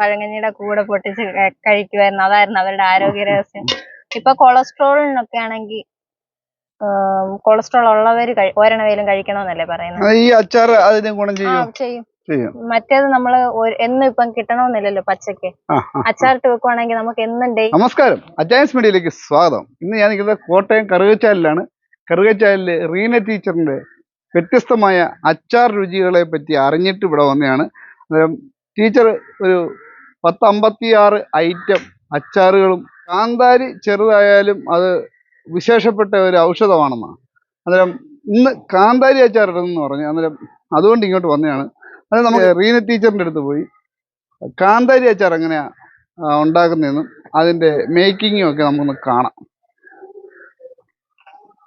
പഴങ്കഞ്ഞിയുടെ കൂടെ പൊട്ടിച്ച് കഴിക്കുമായിരുന്നു. അതായിരുന്നു അവരുടെ ആരോഗ്യ രഹസ്യം. ഇപ്പൊ കൊളസ്ട്രോളിനൊക്കെ ആണെങ്കിൽ കൊളസ്ട്രോൾ ഉള്ളവര് ഒരെണ്ണവേലും കഴിക്കണമെന്നല്ലേ പറയുന്നത്. ഈ അച്ചാർ അതിന് ഗുണം ചെയ്യും. മറ്റേത് നമ്മള് എന്നും ഇപ്പം കിട്ടണമെന്നില്ലല്ലോ പച്ചക്ക്. അച്ചാറിട്ട് വെക്കുവാണെങ്കിൽ നമുക്ക് എന്നും. നമസ്കാരം, അച്ചയൻസ് മീഡിയയിലേക്ക് സ്വാഗതം. ഇന്ന് ഞാൻ നിൽക്കുന്നത് കോട്ടയം കറുകച്ചാലിലാണ്. കറുകച്ചാലില് റീന ടീച്ചറിന്റെ വ്യത്യസ്തമായ അച്ചാർ രുചികളെ പറ്റി അറിഞ്ഞിട്ട് ഇവിടെ വന്നതാണ്. ടീച്ചർ ഒരു 10-56 ഐറ്റം അച്ചാറുകളും, കാന്താരി ചെറുതായാലും അത് വിശേഷപ്പെട്ട ഒരു ഔഷധമാണെന്നാണ്. അന്നേരം ഇന്ന് കാന്താരി അച്ചാർ ഇടുന്നെന്ന് പറഞ്ഞു. അന്നേരം അതുകൊണ്ട് ഇങ്ങോട്ട് വന്നതാണ്. അത് നമുക്ക് റീന ടീച്ചറിൻ്റെ അടുത്ത് പോയി കാന്താരി അച്ചാർ എങ്ങനെയാ ഉണ്ടാക്കുന്നതെന്നും അതിന്റെ മേക്കിങ്ങും ഒക്കെ നമുക്കൊന്ന് കാണാം.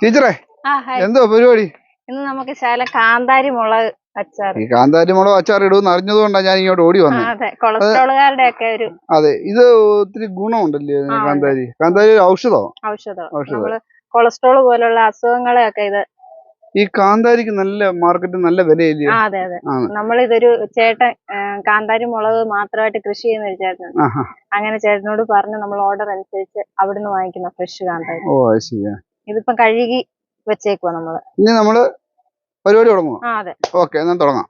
ടീച്ചറെ, എന്തോ പരിപാടി? ഇന്ന് നമുക്ക് കാന്താരി മുളക് അച്ചാർ. ഈ കാന്താരി മുളക് അച്ചാർ ഇടുമെന്ന് അറിഞ്ഞതുകൊണ്ടാണ് ഞാൻ ഇങ്ങോട്ട് ഓടി വന്നത്. കൊളസ്ട്രോളുകാരുടെ ഒക്കെ ഒരു അതെ, ഇത് ഒത്തിരി ഗുണമുണ്ടല്ലേ കാന്താരി? കാന്താരി ഔഷധം. കൊളസ്ട്രോൾ പോലുള്ള അസുഖങ്ങളെയൊക്കെ ഇത്. ഈ കാന്താരിക്ക് നല്ല മാർക്കറ്റ്, നല്ല വിലയില്ലേ? അതെ അതെ. നമ്മളിതൊരു ചേട്ടൻ കാന്താരി മുളക് മാത്രമായിട്ട് കൃഷി ചെയ്യുന്ന ഒരു ചേട്ടൻ. അങ്ങനെ ചേട്ടനോട് പറഞ്ഞ് നമ്മൾ ഓർഡർ അനുസരിച്ച് അവിടുന്ന് വാങ്ങിക്കുന്ന ഫ്രഷ് കാന്താരി. ഓ ശരിയാ. ഇതിപ്പം കഴുകി വെച്ചേക്കുവാ നമ്മള്. ഇനി നമ്മള് പരിപാടി തുടങ്ങും. അതെ, ഓക്കെ, എന്നാൽ തുടങ്ങാം.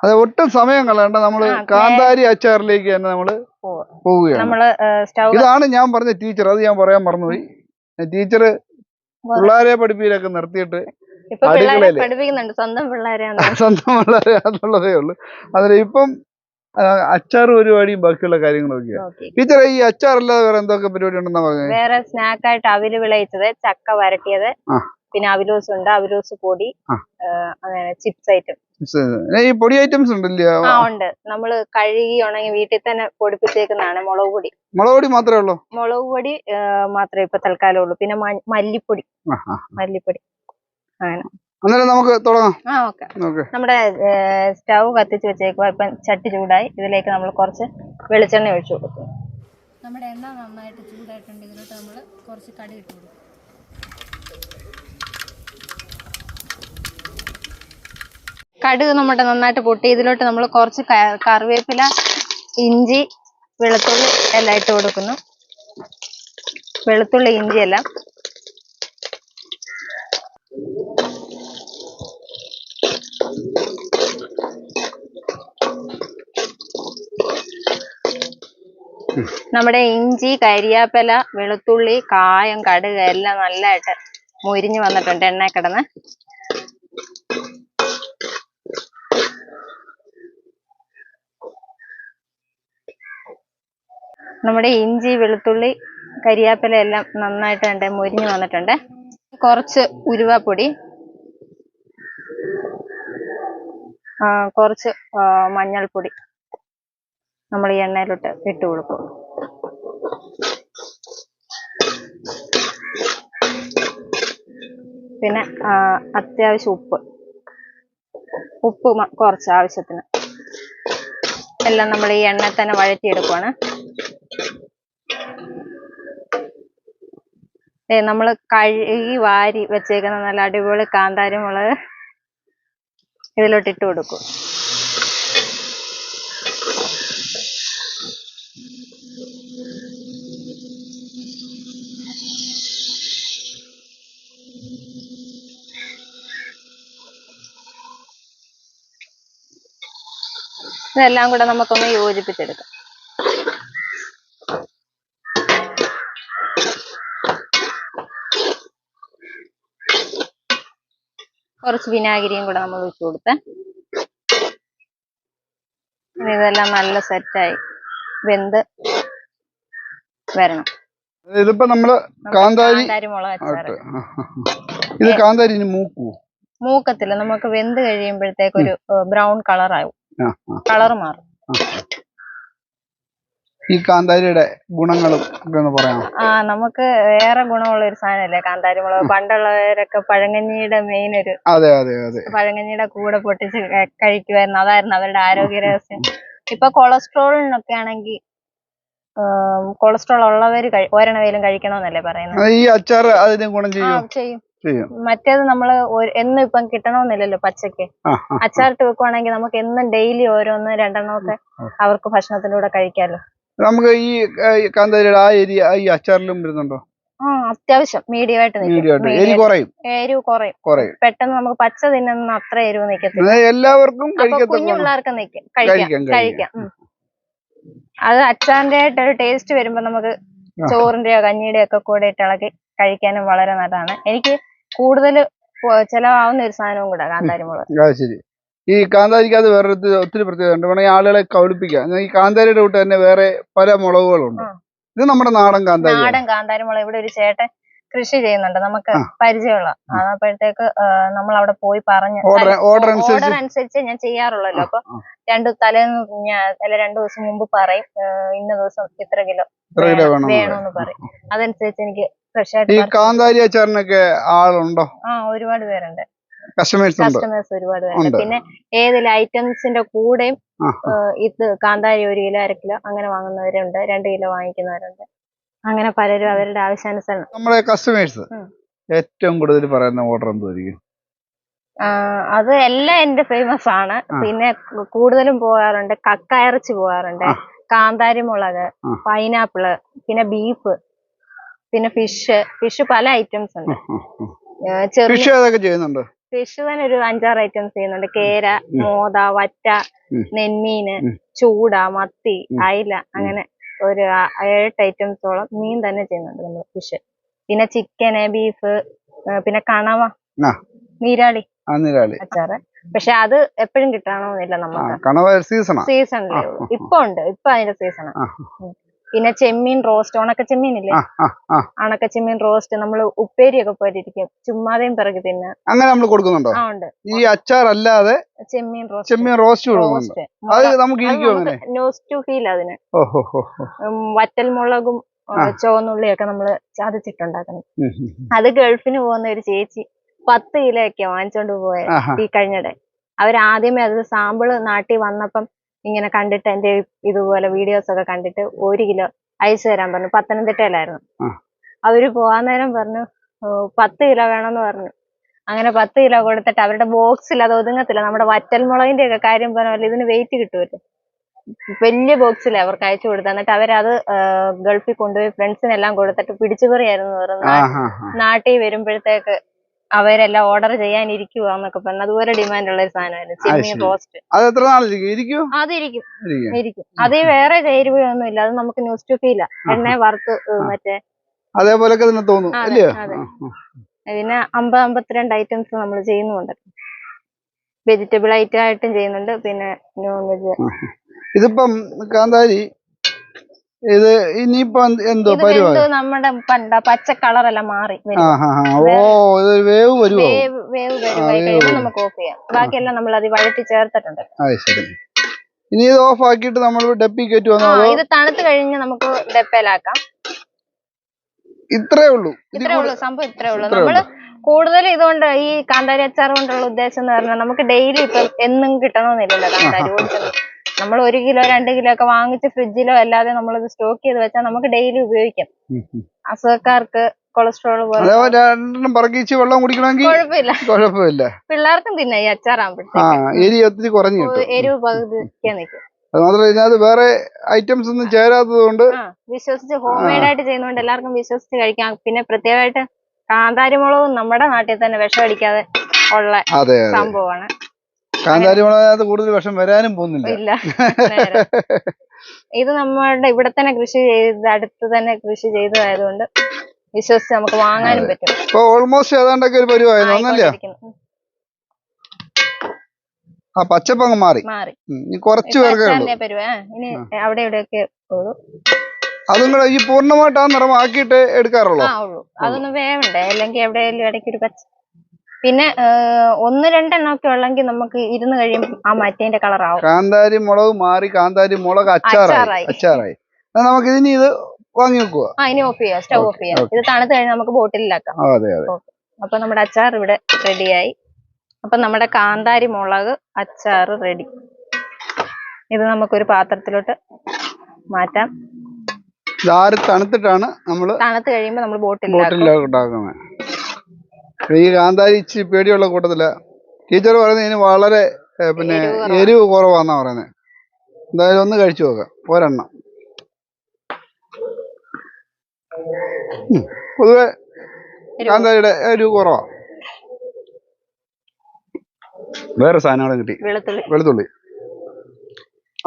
അതെ, ഒട്ടും സമയം കളയണ്ട. നമ്മള് കാന്താരി അച്ചാറിലേക്ക് തന്നെ നമ്മള് പോവുകയാണ്. ഇതാണ് ഞാൻ പറഞ്ഞ ടീച്ചർ. അത് ഞാൻ പറയാൻ മറന്നുപോയി. ടീച്ചർ പിള്ളേരെ പഠിപ്പിക്കലൊക്കെ നിർത്തിയിട്ട് പഠിപ്പിക്കുന്നുണ്ട്. സ്വന്തം പിള്ളേരെന്നുള്ളതേ ഉള്ളു. അതിൽ ഇപ്പം അച്ചാർ പരിപാടിയും ബാക്കിയുള്ള കാര്യങ്ങളൊക്കെയാണ്. ടീച്ചറെ, ഈ അച്ചാറല്ലാതെ വേറെ എന്തൊക്കെ പരിപാടി ഉണ്ടെന്നാ പറഞ്ഞത്? വേറെ സ്നാക്കായിട്ട് അവില് വിളയിച്ചത്, ചക്ക വരട്ടിയത്, പിന്നെ അവിലോസ് ഉണ്ട്, അവിലോസ് പൊടി, അങ്ങനെ ചിപ്സ് ഐറ്റം. ഈ പൊടി ഐറ്റംസ് ഉണ്ടല്ലേ? ഉണ്ട്. നമ്മള് കഴുകി ഉണങ്ങി വീട്ടിൽ തന്നെ പൊടിപ്പിച്ചേക്കുന്നതാണ്. മുളക് പൊടി മാത്രമേ ഉള്ളൂ. മുളക് പൊടി മാത്രമേ ഇപ്പൊ തൽക്കാലം ഉള്ളൂ. പിന്നെ മല്ലിപ്പൊടി. അങ്ങനെ. അന്നേരം നമുക്ക് തുടങ്ങാം. ഓക്കെ. നമ്മുടെ സ്റ്റൗ കത്തിച്ച് വെച്ചേക്കുക. ഇപ്പം ചട്ടി ചൂടായി. ഇതിലേക്ക് നമ്മൾ കുറച്ച് വെളിച്ചെണ്ണ ഒഴിച്ചു കൊടുക്കും. നമ്മുടെ എണ്ണ നന്നായിട്ട് ചൂടായിട്ടുണ്ട്. ഇതിലോട്ട് നമ്മൾ കുറച്ച് കടുക് ഇട്ട് കൊടുക്കും. കടുക് നമ്മുടെ നന്നായിട്ട് പൊട്ടി. ഇതിലോട്ട് നമ്മൾ കുറച്ച് കറിവേപ്പില, ഇഞ്ചി, വെളുത്തുള്ളി എല്ലാം ഇട്ട് കൊടുക്കുന്നു. വെളുത്തുള്ളി, ഇഞ്ചി എല്ലാം നമ്മുടെ ഇഞ്ചി, കരിയാപ്പില, വെളുത്തുള്ളി, കായം, കടുക് എല്ലാം നല്ലതായിട്ട് മുരിഞ്ഞു വന്നിട്ടുണ്ട് എണ്ണ കിടന്ന്. നമ്മുടെ ഇഞ്ചി, വെളുത്തുള്ളി, കരിയാപ്പില എല്ലാം നന്നായിട്ട് മുരിഞ്ഞു വന്നിട്ടുണ്ട്. കുറച്ച് ഉലുവാപ്പൊടി, കുറച്ച് മഞ്ഞൾപ്പൊടി നമ്മൾ ഈ എണ്ണയിലോട്ട് ഇട്ട് കൊടുക്കും. പിന്നെ അത്യാവശ്യം ഉപ്പ് കുറച്ച് ആവശ്യത്തിന് എല്ലാം നമ്മൾ ഈ എണ്ണ തന്നെ വഴറ്റിയെടുക്കുവാണ്. നമ്മൾ കഴുകി വാരി വെച്ചേക്കുന്ന നല്ല അടിപൊളി കാന്താരി മുളക് ഇതിലോട്ട് ഇട്ട് കൊടുക്കും. ഇതെല്ലാം കൂടെ നമുക്കൊന്ന് യോജിപ്പിച്ചെടുക്കാം. കുറച്ച് വിനാഗിരിയും കൂടെ നമ്മൾ ഒഴിച്ചു കൊടുത്ത് ഇതെല്ലാം നല്ല സെറ്റായി വെന്ത് വരണം. ഇതിപ്പോ നമ്മള് കാന്താരി മുളക് അച്ചാറ്. ഇത് കാന്താരി മൂക്കത്തില്ല, നമുക്ക് വെന്ത് കഴിയുമ്പോഴത്തേക്ക് ഒരു ബ്രൗൺ കളറാവും. കളർ മാറും. ഈ കാന്താരിയുടെ ഗുണങ്ങളും ഒക്കെ ഒന്ന് പറയാം. നമുക്ക് ഏറെ ഗുണമുള്ള ഒരു സാധനല്ലേ കാന്താരി മുളക്. പണ്ടുള്ളവരൊക്കെ പഴങ്കഞ്ഞിയുടെ മെയിൻ ഒരു പഴങ്കഞ്ഞിയുടെ കൂടെ പൊട്ടിച്ച് കഴിക്കുമായിരുന്നു. അതായിരുന്നു അവരുടെ ആരോഗ്യ രഹസ്യം. ഇപ്പൊ കൊളസ്ട്രോളിനൊക്കെ ആണെങ്കിൽ കൊളസ്ട്രോൾ ഉള്ളവര് ഒരെണ്ണവേലും കഴിക്കണമെന്നല്ലേ പറയുന്നത്. ഈ അച്ചാർ അതിന് ഗുണം ചെയ്യും. മറ്റേത് നമ്മള് എന്നും ഇപ്പം കിട്ടണമെന്നില്ലല്ലോ പച്ചക്ക്. അച്ചാറിട്ട് വെക്കുവാണെങ്കിൽ നമുക്ക് എന്നും ഡെയിലി ഓരോന്ന് രണ്ടെണ്ണം ഒക്കെ അവർക്ക് ഭക്ഷണത്തിന്റെ കൂടെ കഴിക്കാലോ. നമുക്ക് ഈ കാന്താരിയുടെ ആ ഏരിയ ഈ അച്ചാറിലും വരുന്നുണ്ടോ? അത്യാവശ്യം മീഡിയമായിട്ട് എരിവ് കുറയും. പെട്ടെന്ന് നമുക്ക് പച്ച തിന്നുന്ന അത്ര എരിവ് നിൽക്കത്തില്ല. എല്ലാവർക്കും കുഞ്ഞു പിള്ളേർക്ക് കഴിക്കാം. അത് അച്ചാറിന്റെ ആയിട്ടൊരു ടേസ്റ്റ് വരുമ്പോ നമുക്ക് ചോറിന്റെയോ കഞ്ഞിയുടെയോ ഒക്കെ കൂടെ ഇട്ട് ഇളക്കി കഴിക്കാനും വളരെ നല്ലതാണ്. എനിക്ക് കൂടുതൽ ചെലവാവുന്ന ഒരു സാധനവും കൂടെ കാന്താരി മുളക്. ശരി. ഈ കാന്താരിക്ക് അത് വേറെ ഒത്തിരി പ്രത്യേകത ഉണ്ട്. വേണമെങ്കിൽ ആളുകളെ കൗളിപ്പിക്കാം. ഈ കാന്താരിയുടെ കൂട്ട് തന്നെ വേറെ പല മുളകുകളുണ്ട്. ഇത് നമ്മുടെ നാടൻ കാന്താരി മുളക്. ഇവിടെ ഒരു ചേട്ടൻ കൃഷി ചെയ്യുന്നുണ്ട്, നമുക്ക് പരിചയമുള്ള. അപ്പോഴത്തേക്ക് നമ്മൾ അവിടെ പോയി പറഞ്ഞ് ഓർഡർ അനുസരിച്ച് ഞാൻ ചെയ്യാറുള്ളല്ലോ. അപ്പൊ 2 ദിവസം മുമ്പ് പറയും, ഇന്ന ദിവസം ഇത്ര കിലോ വേണമെന്ന് പറയും. അതനുസരിച്ച് എനിക്ക് ഫ്രഷ് ആയിട്ട്. കാന്താരി അച്ചാറിനൊക്കെ ആളുണ്ടോ? ഒരുപാട് പേരുണ്ട്, കസ്റ്റമേഴ്സ് ഒരുപാട് പേരുണ്ട്. പിന്നെ ഏതെങ്കിലും ഐറ്റംസിന്റെ കൂടെയും ഇത് കാന്താരി 1 കിലോ 1/2 കിലോ അങ്ങനെ വാങ്ങുന്നവരുണ്ട്, 2 കിലോ വാങ്ങിക്കുന്നവരുണ്ട്. അങ്ങനെ പലരും അവരുടെ ആവശ്യാനുസരണം. നമ്മുടെ കസ്റ്റമേഴ്സ് ഏറ്റവും കൂടുതൽ പറയുന്ന ഓർഡർ എന്തായിരിക്കും? അത് എല്ലാം എന്റെ ഫേമസ് ആണ്. പിന്നെ കൂടുതലും പോകാറുണ്ട് കക്ക ഇറച്ചി പോകാറുണ്ട്, കാന്താരി മുളക്, പൈനാപ്പിള്, പിന്നെ ബീഫ്, പിന്നെ ഫിഷ് പല ഐറ്റംസ് ഉണ്ട്. ഫിഷ് തന്നെ ഒരു 5-6 ഐറ്റംസ് ചെയ്യുന്നുണ്ട്. കേര, മോത, വറ്റ, നെന്മീന്, ചൂട, മത്തി, അയില, അങ്ങനെ ഒരു 7 ഐറ്റംസോളം മീൻ തന്നെ ചെയ്യുന്നുണ്ട് നമ്മൾ ഫിഷ്. പിന്നെ ചിക്കന്, ബീഫ്, പിന്നെ കണവ, നീരാളി അച്ചാറ്. പക്ഷെ അത് എപ്പോഴും കിട്ടണമെന്നില്ല നമുക്ക്, സീസണിലേ ഉള്ളൂ. ഇപ്പൊ ഉണ്ട്, ഇപ്പൊ അതിന്റെ സീസണാണ്. പിന്നെ ചെമ്മീൻ റോസ്റ്റ്, ഉണക്കച്ചെമ്മീനില്ലേ, ഉണക്കച്ചെമ്മീൻ റോസ്റ്റ് നമ്മൾ ഉപ്പേരിയൊക്കെ പോലിരിക്കും, ചുമ്മാതെയും പിറകി തിന്നാ. അങ്ങനെ നമ്മൾ കൊടുക്കുന്നുണ്ടോ? ഉണ്ട്. ഈ അച്ചാർ അല്ലാതെ ചെമ്മീൻ റോസ്റ്റ് അതിന് വറ്റൽ മുളകും ചുവന്നുള്ളിയൊക്കെ നമ്മള് ചതച്ചിട്ടുണ്ടാക്കണം. അത് ഗൾഫിന് പോകുന്ന ഒരു ചേച്ചി 10 കിലോ ഒക്കെ വാങ്ങിച്ചോണ്ട് പോയ ഈ കഴിഞ്ഞിടെ. അവരാദ്യമേ അത് സാമ്പിള് നാട്ടിൽ വന്നപ്പം ഇങ്ങനെ കണ്ടിട്ട് എന്റെ ഇതുപോലെ വീഡിയോസ് ഒക്കെ കണ്ടിട്ട് 1 കിലോ അയച്ചു തരാൻ പറഞ്ഞു. പത്തനംതിട്ടയിലായിരുന്നു. അവര് പോകാൻ നേരം പറഞ്ഞു 10 കിലോ വേണമെന്ന് പറഞ്ഞു. അങ്ങനെ 10 കിലോ കൊടുത്തിട്ട് അവരുടെ ബോക്സിൽ അത് ഒതുങ്ങത്തില്ല. നമ്മുടെ വറ്റൽ മുളകിന്റെ ഒക്കെ കാര്യം പറഞ്ഞാൽ ഇതിന് വെയിറ്റ് കിട്ടുമല്ലോ, വലിയ ബോക്സിലെ അവർക്ക് അയച്ചു കൊടുത്തു. എന്നിട്ട് അവരത് ഗൾഫിൽ കൊണ്ടുപോയി ഫ്രണ്ട്സിനെല്ലാം കൊടുത്തിട്ട് പിടിച്ചുപറിയായിരുന്നു പറഞ്ഞു. നാട്ടിൽ വരുമ്പോഴത്തേക്ക് അവരെല്ലാം ഓർഡർ ചെയ്യാനിരിക്കുവാന്നൊക്കെ പറഞ്ഞു. അതുപോലെ ഡിമാൻഡ് ഉള്ള ഒരു സാധനമായിരുന്നു ചെമ്മീൻ റോസ്റ്റ്. അതിരിക്കും. അത് വേറെ ചേരുവയൊന്നും ഇല്ല, അത് നമുക്ക് ന്യൂസ്റ്റുഫില്ല, എണ്ണ വറുത്ത് മറ്റേ അതേപോലെ തോന്നും. പിന്നെ 50-52 ഐറ്റംസ് നമ്മൾ ചെയ്യുന്നുണ്ട്. വെജിറ്റബിൾ ഐറ്റം ആയിട്ടും ചെയ്യുന്നുണ്ട്, പിന്നെ നോൺ വെജ്. ഇതിപ്പം കാന്താരി ഇത് ഇനിയിപ്പോ എന്തോ നമ്മുടെ പച്ച കളറെല്ലാം മാറി വേവ് കഴിയുമ്പോൾ നമുക്ക് ഓഫ് ചെയ്യാം. ബാക്കിയെല്ലാം നമ്മൾ അത് വഴറ്റി ചേർത്തിട്ടുണ്ട്. ഇനി ഇത് ഓഫ് ആക്കിയിട്ട് നമ്മൾ ഡപ്പി കയറ്റുവാണോ? ഇത് തണുത്ത് കഴിഞ്ഞ് നമുക്ക് ഡപ്പയിലാക്കാം. ഇത്രേ ഉള്ളൂ സംഭവം. ഇത്രേ ഉള്ളൂ. നമ്മള് കൂടുതൽ ഇതുകൊണ്ട് ഈ കാന്താരി അച്ചാർ കൊണ്ടുള്ള ഉദ്ദേശം എന്ന് പറഞ്ഞാൽ നമുക്ക് ഡെയിലി ഇപ്പം എന്നും കിട്ടണമെന്നില്ലല്ലോ കാന്താരി ഓടിച്ചത്. നമ്മൾ 1 കിലോ 2 കിലോ ഒക്കെ വാങ്ങിച്ച് ഫ്രിഡ്ജിലോ അല്ലാതെ നമ്മളിത് സ്റ്റോക്ക് ചെയ്ത് വെച്ചാൽ നമുക്ക് ഡെയിലി ഉപയോഗിക്കാം. അസുഖക്കാർക്ക്, കൊളസ്ട്രോൾ പോലെ വെള്ളം കുടിക്കണമെങ്കിൽ കുഴപ്പമില്ല. പിള്ളേർക്കും തിന്നാം ഈ അച്ചാറാകുമ്പോഴത്തേക്ക് എരിവ് പകുതിക്കാൻ നിൽക്കും. അതുമാത്രമല്ല വേറെ ഐറ്റംസ് ഒന്നും ചേരാത്തത് കൊണ്ട് വിശ്വസിച്ച് ഹോം മെയ്ഡ് ആയിട്ട് ചെയ്യുന്നതുകൊണ്ട് എല്ലാവർക്കും വിശ്വസിച്ച് കഴിക്കാം. പിന്നെ പ്രത്യേകമായിട്ട് കാന്താരി മുളകും നമ്മുടെ നാട്ടിൽ തന്നെ വിഷമടിക്കാതെ ഉള്ള സംഭവമാണ്. കാന്താരി മുളക് കൂടുതൽ വിഷം വരാനും പോകുന്നില്ല. ഇത് നമ്മുടെ ഇവിടെ തന്നെ കൃഷി ചെയ്ത് അടുത്ത് തന്നെ കൃഷി ചെയ്തതായതുകൊണ്ട് വിശ്വസിച്ച് നമുക്ക് വാങ്ങാനും പറ്റും. ഓൾമോസ്റ്റ് ഏതാണ്ടൊക്കെ ഒരു പരിവായി പച്ചപ്പങ്ങ് മാറി കുറച്ച് പേർക്ക് ഇനി അവിടെ ഇവിടെയൊക്കെ ഉള്ളൂ. അതും കൂടെ ഈ പൂർണ്ണമായിട്ട് ആ നിറമാക്കിയിട്ട് എടുക്കാറുള്ളൂ. അതൊന്നും വേവണ്ടേ, അല്ലെങ്കിൽ എവിടെയെങ്കിലും ഇടയ്ക്ക് ഒരു പച്ച. പിന്നെ 1-2 എണ്ണമൊക്കെ ഉള്ളെങ്കിൽ നമുക്ക് ഇരുന്ന് കഴിയുമ്പോൾ ആ മറ്റേന്റെ കളറാവും. കാന്താരി മുളക് മാറി കാന്താരി മുളക് അച്ചാറായി. നമുക്ക് ഇനി ഇത് വാങ്ങി വെക്കുക. ഇനി ഓഫ് ചെയ്യാം, സ്റ്റവ് ഓഫ് ചെയ്യാം. ഇത് തണുത്ത് കഴിഞ്ഞാൽ നമുക്ക് ബോട്ടിലാക്കാം. അപ്പൊ നമ്മുടെ അച്ചാർ ഇവിടെ റെഡിയായി. അപ്പൊ നമ്മുടെ കാന്താരി മുളക് അച്ചാർ റെഡി. ഇത് നമുക്കൊരു പാത്രത്തിലോട്ട് മാറ്റാം. തണുത്തിട്ടാണ് നമ്മൾ തണുത്ത് കഴിയുമ്പോൾ നമ്മൾ ബോട്ടിലാക്കുന്നത്. ഈ കാന്താരി ഇച്ചിരി പേടിയുള്ള കൂട്ടത്തില. ടീച്ചർ പറയുന്നത് ഇതിന് വളരെ പിന്നെ എരിവ് കുറവാന്നാ പറയുന്നത്. എന്തായാലും ഒന്ന് കഴിച്ചു നോക്കാം ഒരെണ്ണം. പൊതുവെ കാന്താരിയുടെ എരിവ് കുറവാ. വേറെ സാധനങ്ങളും കിട്ടി, വെളുത്തുള്ളി,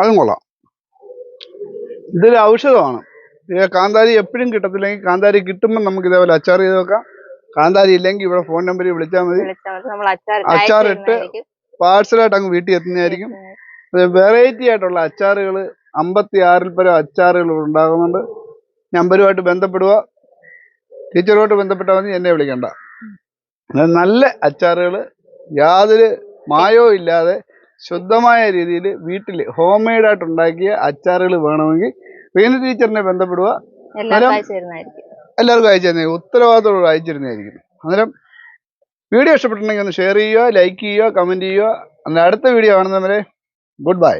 അതും കൊള്ളാം. ഇതൊരു ഔഷധമാണ്. കാന്താരി എപ്പോഴും കിട്ടത്തില്ലെങ്കിൽ കാന്താരി കിട്ടുമ്പോൾ നമുക്ക് ഇതേപോലെ അച്ചാർ ചെയ്ത് വെക്കാം. കാന്താരി ഇല്ലെങ്കിൽ ഇവിടെ ഫോൺ നമ്പറിൽ വിളിച്ചാൽ മതി. അച്ചാറിട്ട് പാഴ്സലായിട്ട് അങ്ങ് വീട്ടിൽ എത്തുന്നതായിരിക്കും. വെറൈറ്റി ആയിട്ടുള്ള അച്ചാറുകൾ 56-ൽ പരം അച്ചാറുകൾ ഉണ്ടാകുന്നുണ്ട്. നമ്പറുമായിട്ട് ബന്ധപ്പെടുക. ടീച്ചറുമായിട്ട് ബന്ധപ്പെട്ടാൽ മതി, എന്നെ വിളിക്കണ്ട. നല്ല അച്ചാറുകൾ യാതൊരു മായവും ഇല്ലാതെ ശുദ്ധമായ രീതിയിൽ വീട്ടിൽ ഹോം മെയ്ഡായിട്ട് ഉണ്ടാക്കിയ അച്ചാറുകൾ വേണമെങ്കിൽ റീന ടീച്ചറിനെ ബന്ധപ്പെടുക. എല്ലാവർക്കും അയച്ചു തരുന്ന ഉത്തരവാദിത്തോട് അയച്ചു തരുന്നതായിരിക്കും. അന്നേരം വീഡിയോ ഇഷ്ടപ്പെട്ടിട്ടുണ്ടെങ്കിൽ ഒന്ന് ഷെയർ ചെയ്യുക, ലൈക്ക് ചെയ്യുക, കമൻറ്റ് ചെയ്യുക. അന്നേരം അടുത്ത വീഡിയോ കാണുന്നവരെ ഗുഡ് ബൈ.